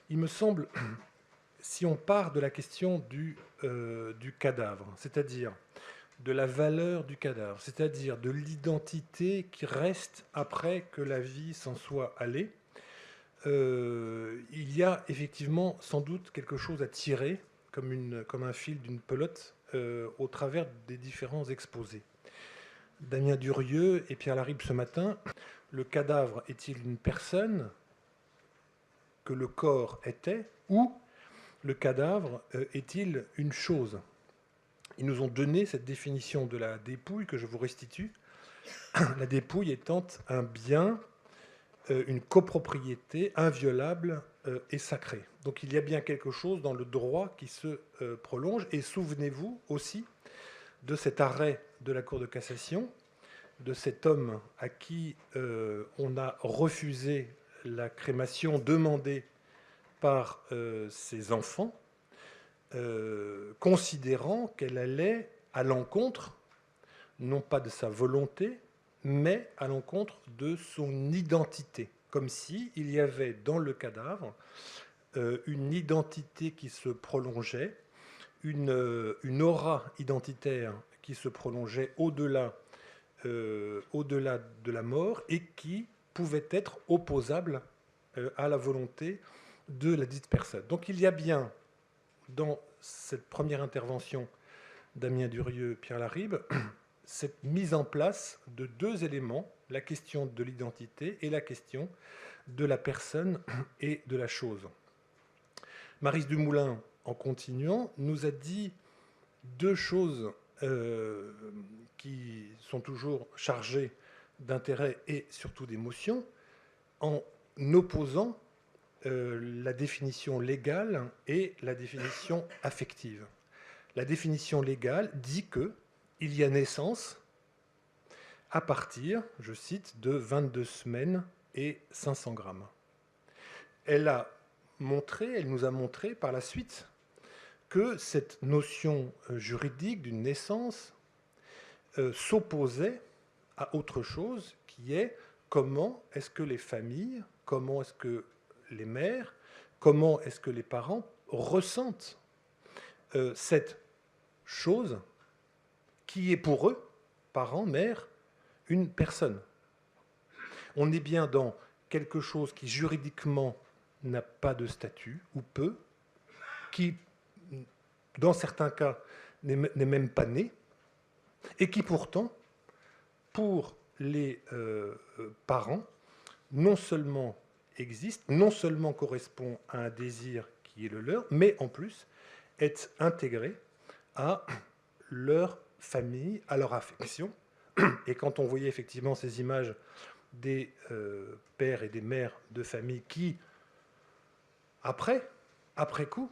Il me semble, si on part de la question du cadavre, c'est-à-dire de la valeur du cadavre, c'est-à-dire de l'identité qui reste après que la vie s'en soit allée, il y a effectivement sans doute quelque chose à tirer, comme un fil d'une pelote, au travers des différents exposés. Damien Durieux et Pierre Laribe ce matin, le cadavre est-il une personne que le corps était, ou le cadavre est-il une chose? Ils nous ont donné cette définition de la dépouille que je vous restitue, la dépouille étant un bien, une copropriété inviolable et sacrée. Donc il y a bien quelque chose dans le droit qui se prolonge. Et souvenez-vous aussi de cet arrêt de la Cour de cassation, de cet homme à qui on a refusé la crémation demandée par ses enfants, considérant qu'elle allait à l'encontre, non pas de sa volonté, mais à l'encontre de son identité. Comme si il y avait dans le cadavre une identité qui se prolongeait, une aura identitaire qui se prolongeait au-delà de la mort et qui pouvait être opposable à la volonté de la dite personne. Donc il y a bien, dans cette première intervention Damien Durieux, Pierre Laribe, cette mise en place de deux éléments, la question de l'identité et la question de la personne et de la chose. Maryse Dumoulin, en continuant, nous a dit deux choses qui sont toujours chargées d'intérêt et surtout d'émotion, en opposant la définition légale et la définition affective. La définition légale dit que il y a naissance à partir, je cite, de 22 semaines et 500 grammes. Elle nous a montré par la suite que cette notion juridique d'une naissance s'opposait à autre chose qui est comment est-ce que les familles, comment est-ce que les mères, comment est-ce que les parents ressentent cette chose qui est pour eux, parents, mères, une personne. On est bien dans quelque chose qui juridiquement n'a pas de statut, ou peu, qui, dans certains cas, n'est même pas né, et qui pourtant, pour les parents, non seulement existe, non seulement correspond à un désir qui est le leur, mais en plus est intégré à leur famille, à leur affection. Et quand on voyait effectivement ces images des pères et des mères de famille qui, après coup,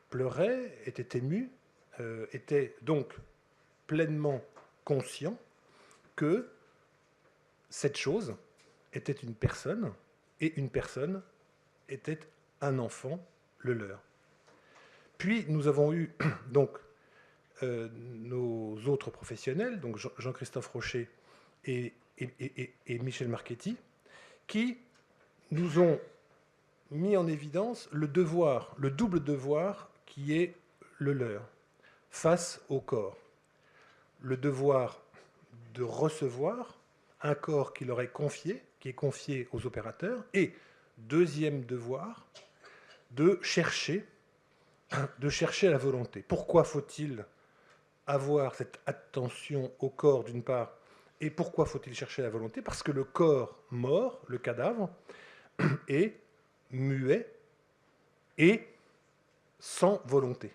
pleuraient, étaient émus, étaient donc pleinement conscients que cette chose était une personne, et une personne était un enfant, le leur. Puis nous avons eu donc nos autres professionnels, donc Jean-Christophe Rocher et Michel Marchetti, qui nous ont mis en évidence le devoir, le double devoir qui est le leur face au corps. Le devoir de recevoir un corps qui leur est confié, qui est confié aux opérateurs, et deuxième devoir, de chercher la volonté. Pourquoi faut-il avoir cette attention au corps d'une part, et pourquoi faut-il chercher la volonté? Parce que le corps mort, le cadavre, est muet et sans volonté.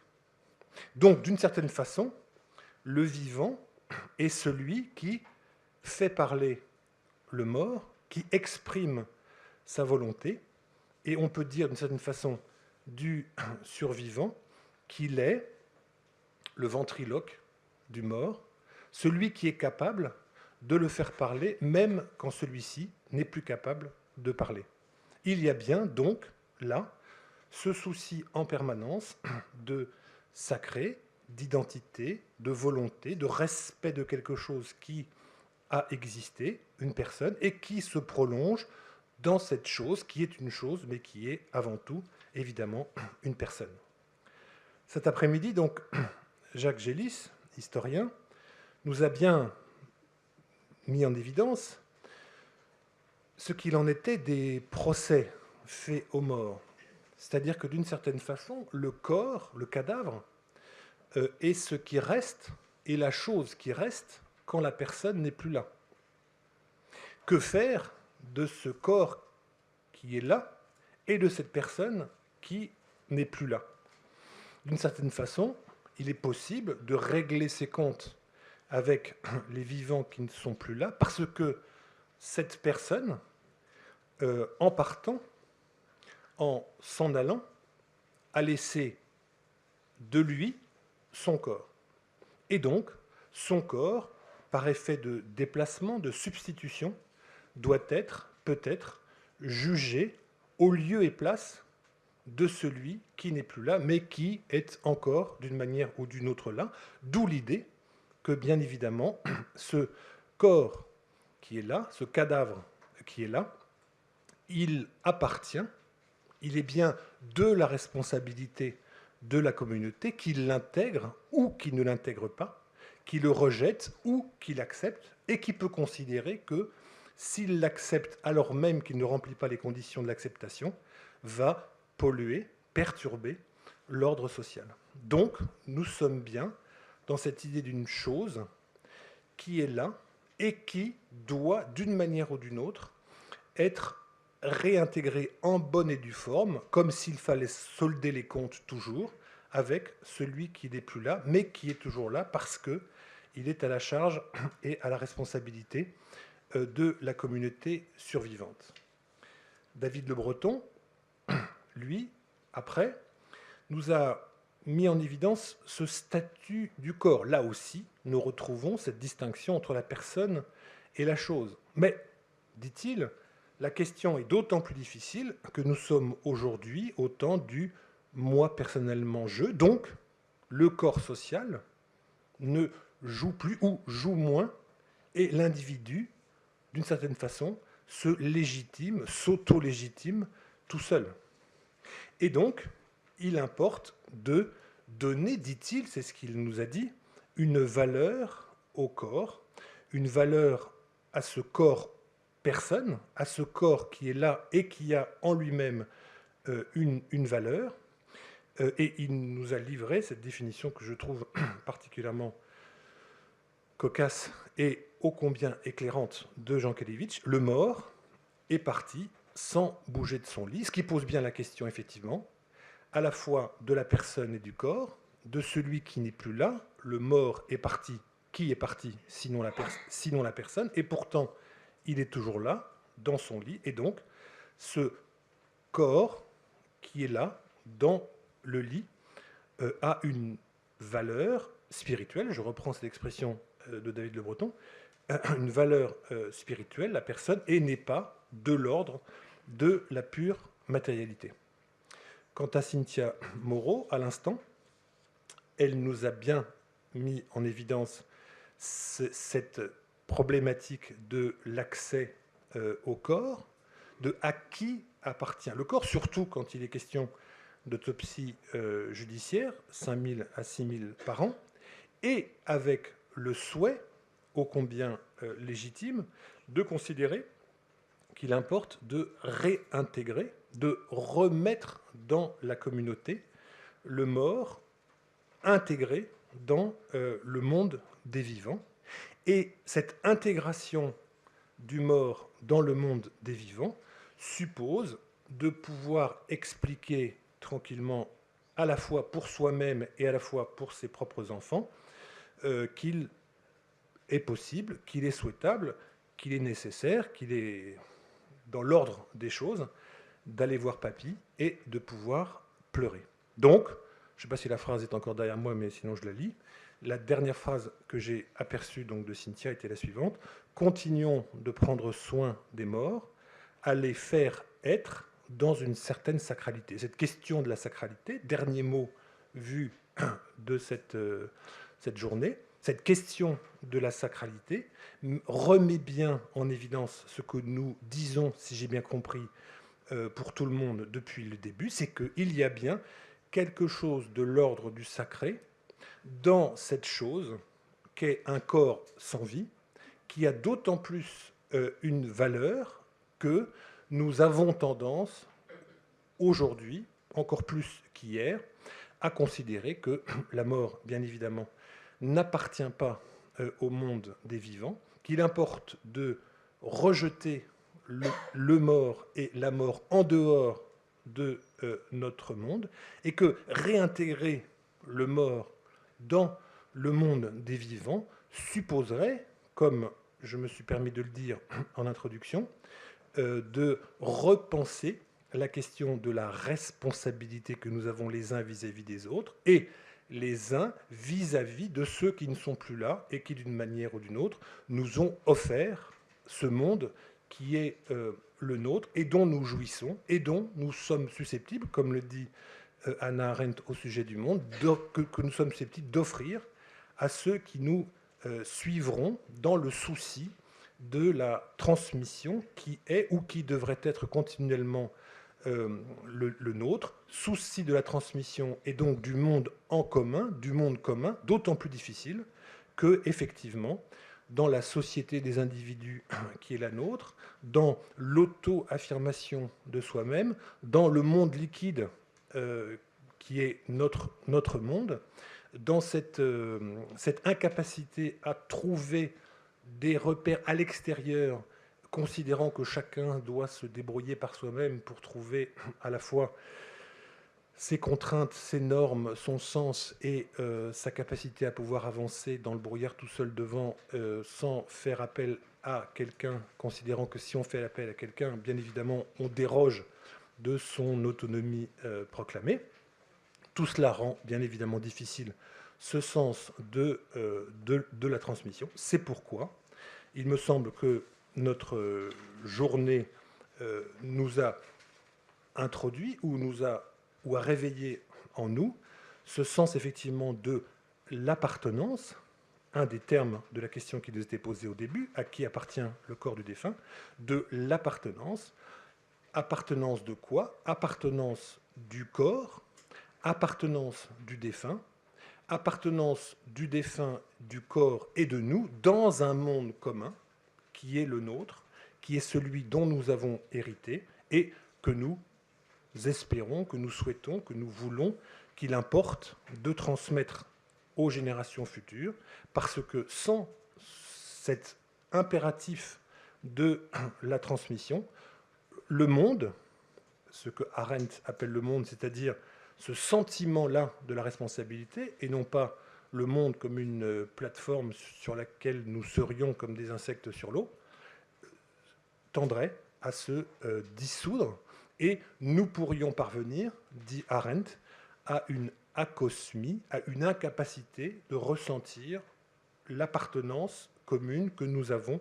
Donc, d'une certaine façon, le vivant est celui qui fait parler le mort, qui exprime sa volonté, et on peut dire d'une certaine façon du survivant qu'il est le ventriloque du mort, celui qui est capable de le faire parler, même quand celui-ci n'est plus capable de parler. Il y a bien donc là ce souci en permanence de sacré, d'identité, de volonté, de respect de quelque chose qui a existé, une personne, et qui se prolonge dans cette chose qui est une chose, mais qui est avant tout, évidemment, une personne. Cet après-midi, donc, Jacques Gélis, historien, nous a bien mis en évidence ce qu'il en était des procès faits aux morts. C'est-à-dire que d'une certaine façon, le corps, le cadavre, est ce qui reste, et la chose qui reste quand la personne n'est plus là. Que faire de ce corps qui est là et de cette personne qui n'est plus là? D'une certaine façon, il est possible de régler ses comptes avec les vivants qui ne sont plus là, parce que cette personne, en partant, en s'en allant, a laissé de lui son corps. Et donc, son corps, par effet de déplacement, de substitution, doit être, peut-être, jugé au lieu et place de celui qui n'est plus là, mais qui est encore, d'une manière ou d'une autre, là. D'où l'idée que, bien évidemment, ce corps qui est là, ce cadavre qui est là, il appartient, il est bien de la responsabilité de la communauté qui l'intègre ou qui ne l'intègre pas, qui le rejette ou qui l'accepte, et qui peut considérer que s'il l'accepte alors même qu'il ne remplit pas les conditions de l'acceptation, va polluer, perturber l'ordre social. Donc, nous sommes bien dans cette idée d'une chose qui est là et qui doit, d'une manière ou d'une autre, être réintégrée en bonne et due forme, comme s'il fallait solder les comptes toujours, avec celui qui n'est plus là, mais qui est toujours là parce qu'il est à la charge et à la responsabilité de la communauté survivante. David Le Breton, lui, après, nous a mis en évidence ce statut du corps. Là aussi, nous retrouvons cette distinction entre la personne et la chose. Mais, dit-il, la question est d'autant plus difficile que nous sommes aujourd'hui au temps du moi personnellement je. Donc, le corps social ne joue plus ou joue moins et l'individu, d'une certaine façon, se légitime, s'auto-légitime tout seul. Et donc, il importe de donner, dit-il, c'est ce qu'il nous a dit, une valeur au corps, une valeur à ce corps personne, à ce corps qui est là et qui a en lui-même une valeur. Et il nous a livré cette définition que je trouve particulièrement cocace et ô combien éclairante de Jean Kelevitch. Le mort est parti sans bouger de son lit, ce qui pose bien la question, effectivement, à la fois de la personne et du corps, de celui qui n'est plus là. Le mort est parti. Qui est parti sinon la personne? Et pourtant, il est toujours là, dans son lit. Et donc, ce corps qui est là, dans le lit, a une valeur spirituelle. Je reprends cette expression de David Le Breton. Une valeur spirituelle, la personne, et n'est pas de l'ordre de la pure matérialité. Quant à Cynthia Moreau, à l'instant, elle nous a bien mis en évidence cette problématique de l'accès au corps, de à qui appartient le corps, surtout quand il est question d'autopsie judiciaire, 5 000 à 6 000 par an, et avec le souhait, ô combien légitime, de considérer qu'il importe de réintégrer, de remettre dans la communauté le mort intégré dans le monde des vivants. Et cette intégration du mort dans le monde des vivants suppose de pouvoir expliquer tranquillement, à la fois pour soi-même et à la fois pour ses propres enfants, qu'il est possible, qu'il est souhaitable, qu'il est nécessaire, qu'il est dans l'ordre des choses, d'aller voir papy et de pouvoir pleurer. Donc, je ne sais pas si la phrase est encore derrière moi, mais sinon je la lis. La dernière phrase que j'ai aperçue donc de Cynthia était la suivante. Continuons de prendre soin des morts, à les faire être dans une certaine sacralité. Cette question de la sacralité, dernier mot vu de cette journée, cette question de la sacralité remet bien en évidence ce que nous disons, si j'ai bien compris, pour tout le monde depuis le début, c'est qu'il y a bien quelque chose de l'ordre du sacré dans cette chose qu'est un corps sans vie, qui a d'autant plus une valeur que nous avons tendance, aujourd'hui, encore plus qu'hier, à considérer que la mort, bien évidemment, n'appartient pas au monde des vivants, qu'il importe de rejeter le mort et la mort en dehors de notre monde, et que réintégrer le mort dans le monde des vivants supposerait, comme je me suis permis de le dire en introduction, de repenser la question de la responsabilité que nous avons les uns vis-à-vis des autres et les uns vis-à-vis de ceux qui ne sont plus là et qui, d'une manière ou d'une autre, nous ont offert ce monde qui est le nôtre et dont nous jouissons et dont nous sommes susceptibles, comme le dit Hannah Arendt au sujet du monde, que nous sommes susceptibles d'offrir à ceux qui nous suivront dans le souci de la transmission qui est ou qui devrait être continuellement le nôtre, souci de la transmission et donc du monde en commun, du monde commun, d'autant plus difficile que, effectivement, dans la société des individus qui est la nôtre, dans l'auto-affirmation de soi-même, dans le monde liquide qui est notre monde, dans cette incapacité à trouver des repères à l'extérieur, considérant que chacun doit se débrouiller par soi-même pour trouver à la fois ses contraintes, ses normes, son sens et sa capacité à pouvoir avancer dans le brouillard tout seul devant, sans faire appel à quelqu'un, considérant que si on fait appel à quelqu'un, bien évidemment, on déroge de son autonomie proclamée. Tout cela rend bien évidemment difficile ce sens de la transmission. C'est pourquoi il me semble que notre journée nous a introduit ou a réveillé en nous ce sens effectivement de l'appartenance, un des termes de la question qui nous était posée au début, à qui appartient le corps du défunt, de l'appartenance. Appartenance de quoi? Appartenance du corps, appartenance du défunt, appartenance du défunt, du corps et de nous dans un monde commun qui est le nôtre, qui est celui dont nous avons hérité et que nous espérons, que nous souhaitons, que nous voulons qu'il importe de transmettre aux générations futures, parce que sans cet impératif de la transmission, le monde, ce que Arendt appelle le monde, c'est-à-dire ce sentiment-là de la responsabilité, et non pas le monde comme une plateforme sur laquelle nous serions comme des insectes sur l'eau, tendrait à se dissoudre, et nous pourrions parvenir, dit Arendt, à une acosmie, à une incapacité de ressentir l'appartenance commune que nous avons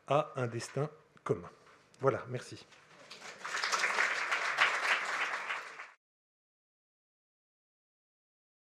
à un destin commun. Voilà, merci.